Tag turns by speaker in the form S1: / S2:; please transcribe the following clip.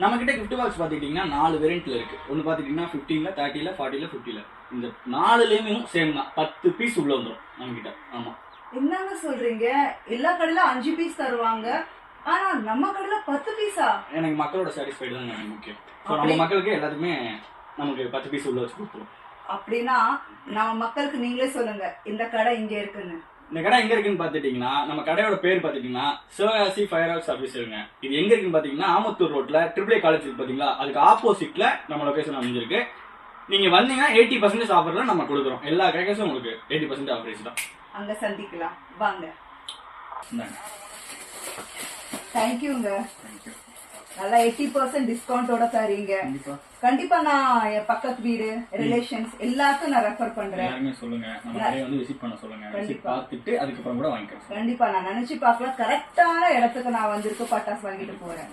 S1: நம்ம கிட்ட gift box பாத்துக்கிட்டீங்கன்னா 4 வேரியன்ட்ல இருக்கு. ஒன்னு பாத்துக்கிட்டீங்கன்னா 15ல 30ல 40ல 50ல. இந்த 4லயுமே சேம் தான். 10 பீஸ் உள்ள வந்துரும் நம்ம கிட்ட. ஆமா.
S2: என்னங்க சொல்றீங்க? எல்லா கடையில 5 பீஸ் தருவாங்க, ஆனா நம்ம கடையில 10 பீஸா?
S1: எனக்கு மக்களோட சாட்டிஸ்ஃபைடு தான் எனக்கு முக்கியம். சோ நம்ம மக்களுக்கு எல்லாத்துக்குமே நமக்கு 10 பீஸ் உள்ள வச்சு கொடுத்துருவோம்.
S2: அப்படின்னா நம்ம மக்களுக்கு நீங்களே சொல்லுங்க இந்த கடை இங்க இருக்குன்னு.
S1: இந்த கடை எங்க இருக்குன்னு பாத்துட்டீங்கன்னா நம்ம கடையோட பேர் பாத்துட்டீங்கன்னா சிவகாசி ஃபயர் ஒர்க்ஸ் ஆபீஸ்ங்க. இது எங்க இருக்குன்னு பாத்தீங்கன்னா ஆமத்தூர் ரோட்ல ட்ரிபிள் காலேஜ் இருக்கு பாத்தீங்களா, அதுக்கு ஆப்போசிட்ல நம்ம லொகேஷன் அமைஞ்சிருக்கு. நீங்க வந்தீங்கன்னா 80% ஆஃபர்ல நம்ம கொடுக்குறோம். எல்லா கேக்கஸும் உங்களுக்கு 80% ஆஃபர் தான்.
S2: அங்க சந்திக்கலாம் வாங்க. தேங்க்யூங்க. நல்லா 80% டிஸ்கவுண்டோட தரீங்க. கண்டிப்பா நான் என் பக்கத்து வீடு ரிலேஷன்ஸ் எல்லாருக்கும் நான் ரெஃபர் பண்றேன்.
S1: எல்லாருமே சொல்லுங்க, நம்ம கடையை வந்து விசிட் பண்ண சொல்லுங்க. விசிட் பார்த்துட்டு அதுக்கு அப்புறம் கூட வாங்கிக்கலாம்.
S2: கண்டிப்பா நான் நினைச்சு பார்க்கல, கரெக்டான இடத்துக்கு நான் வந்திருக்க பட்டாசு வாங்கிட்டு போறேன்.